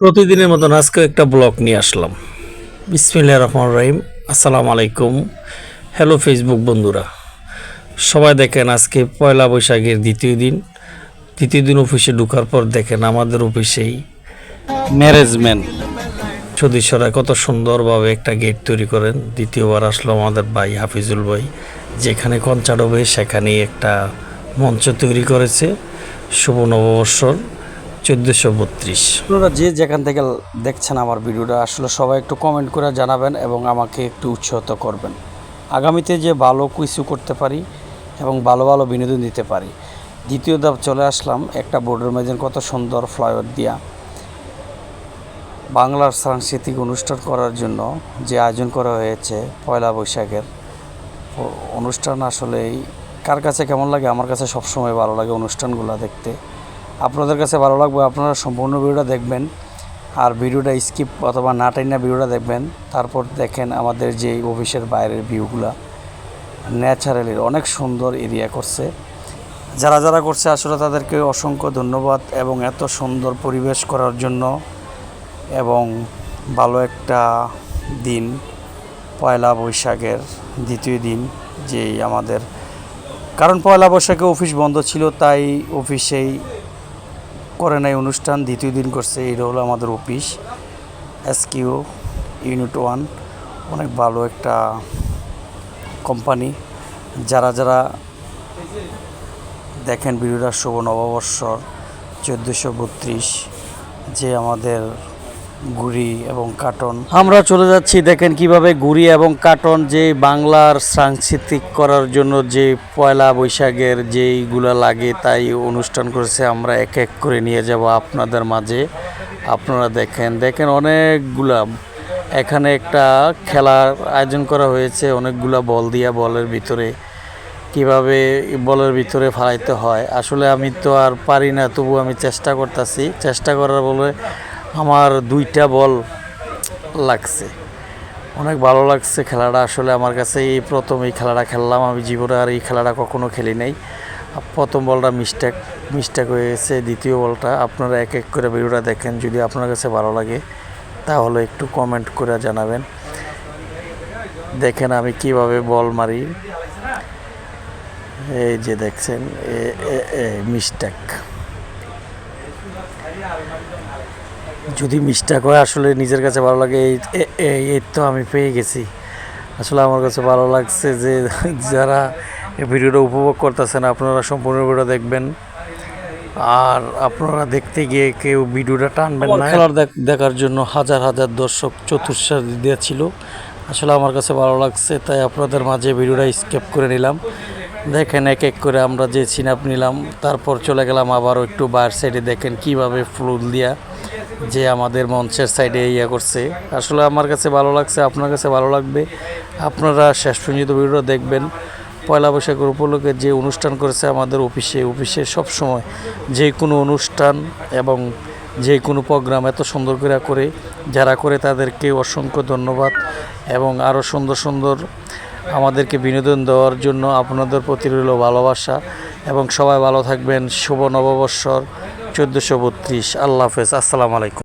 প্রতিদিনের মতন আজকে একটা ব্লগ নিয়ে আসলাম। বিসমিল্লাহির রহমানির রহিম। আসসালামু আলাইকুম। হ্যালো ফেসবুক বন্ধুরা, সবাই দেখেন আজকে পয়লা বৈশাখের দ্বিতীয় দিন অফিসে ঢোকার পর দেখেন আমাদের অফিসেই ম্যানেজমেন্ট সদস্যরা কত সুন্দরভাবে একটা গেট তৈরি করেন। দ্বিতীয়বার আসলো আমাদের ভাই হাফিজুল ভাই, যেখানে কনসার্ট হবে সেখানেই একটা মঞ্চ তৈরি করেছে। শুভ নববর্ষর 1432। আপনারা যে যেখান থেকে দেখছেন আমার ভিডিওটা, আসলে সবাই একটু কমেন্ট করে জানাবেন এবং আমাকে একটু উৎসাহিত করবেন আগামীতে যে ভালো কিছু করতে পারি এবং ভালো ভালো বিনোদন দিতে পারি। দ্বিতীয় ধাপ চলে আসলাম একটা বোর্ডের মাঝে কত সুন্দর ফ্লাইওভার দিয়া বাংলার সাংস্কৃতিক অনুষ্ঠান করার জন্য যে আয়োজন করা হয়েছে পয়লা বৈশাখের অনুষ্ঠান। আসলেই কার কাছে কেমন লাগে? আমার কাছে সবসময় ভালো লাগে অনুষ্ঠানগুলো দেখতে। আপনাদের কাছে ভালো লাগবে, আপনারা সম্পূর্ণ ভিডিওটা দেখবেন আর ভিডিওটা স্কিপ অথবা না টাইনা ভিডিওটা দেখবেন। তারপর দেখেন আমাদের যে অফিসের বাইরের ভিউগুলা ন্যাচারালির অনেক সুন্দর এরিয়া করছে। যারা যারা করছে আসলে তাদেরকে অসংখ্য ধন্যবাদ এবং এত সুন্দর পরিবেশ করার জন্য এবং ভালো একটা দিন পয়লা বৈশাখের দ্বিতীয় দিন যেই আমাদের, কারণ পয়লা বৈশাখে অফিস বন্ধ ছিল তাই অফিসেই করে নাই অনুষ্ঠান, দ্বিতীয় দিন করছে। এটা হলো আমাদের অফিস এসকিউ ইউনিট 1, অনেক ভালো একটা কোম্পানি। যারা যারা দেখেন ভিডিওটা শুভ নববর্ষর 1432 যে আমাদের গুড়ি এবং কাটন আমরা চলে যাচ্ছি। দেখেন কিভাবে গুড়ি এবং কাটন যে বাংলার সাংস্কৃতিক করার জন্য যে পয়লা বৈশাখের যেইগুলো লাগে তাই অনুষ্ঠান করেছে। আমরা এক এক করে নিয়ে যাব আপনাদের মাঝে। আপনারা দেখেন অনেকগুলা এখানে একটা খেলার আয়োজন করা হয়েছে। অনেকগুলা বল দিয়া বলের ভিতরে কিভাবে বলের ভিতরে ফালাইতে হয়। আসলে আমি তো আর পারি না, তবু আমি চেষ্টা করার বলে আমার 2টা বল লাগছে। অনেক ভালো লাগছে খেলাটা। আসলে আমার কাছে এই প্রথম এই খেলাটা খেললাম, আমি জীবনে আর এই খেলাটা কখনো খেলি নাই। প্রথম বলটা মিস্টেক হয়ে গেছে। দ্বিতীয় বলটা আপনারা এক এক করে ভিডিওটা দেখেন, যদি আপনার কাছে ভালো লাগে তাহলে একটু কমেন্ট করে জানাবেন। দেখেন আমি কিভাবে বল মারি, এই যে দেখছেন মিস্টেক। যদি মিস্টেক হয় আসলে নিজের কাছে ভালো লাগে। এই তো আমি পেয়ে গেছি। আসলে আমার কাছে ভালো লাগছে যে যারা ভিডিওটা উপভোগ করতেছেন আপনারা সম্পূর্ণ ভিডিও দেখবেন আর আপনারা দেখতে গিয়ে কেউ ভিডিওটা টানবেন না। খেলার দেখার জন্য হাজার হাজার দর্শক চতুর্সারি দিয়ে ছিল। আসলে আমার কাছে ভালো লাগছে তাই আপনাদের মাঝে ভিডিওটা স্কিপ করে নিলাম। দেখেন এক এক করে আমরা যে সিনাপ নিলাম, তারপর চলে গেলাম আবারও একটু বাইরের সাইডে। দেখেন কিভাবে ফুল দিয়া যে আমাদের মঞ্চের সাইডে ইয়া করছে। আসলে আমার কাছে ভালো লাগছে, আপনার কাছে ভালো লাগবে। আপনারা শেষ পর্যন্ত ভিডিওটা দেখবেন। পয়লা বৈশাখের উপলক্ষে যে অনুষ্ঠান করেছে আমাদের অফিসে সবসময় যে কোনো অনুষ্ঠান এবং যে কোনো প্রোগ্রাম এত সুন্দর করে যারা করে তাদেরকে অসংখ্য ধন্যবাদ এবং আরও সুন্দর আমাদেরকে বিনোদন দেওয়ার জন্য আপনাদের প্রতি রইল ভালোবাসা এবং সবাই ভালো থাকবেন। শুভ নববর্ষর 1432। আল্লাহ হাফেজ, আসসালামু আলাইকুম।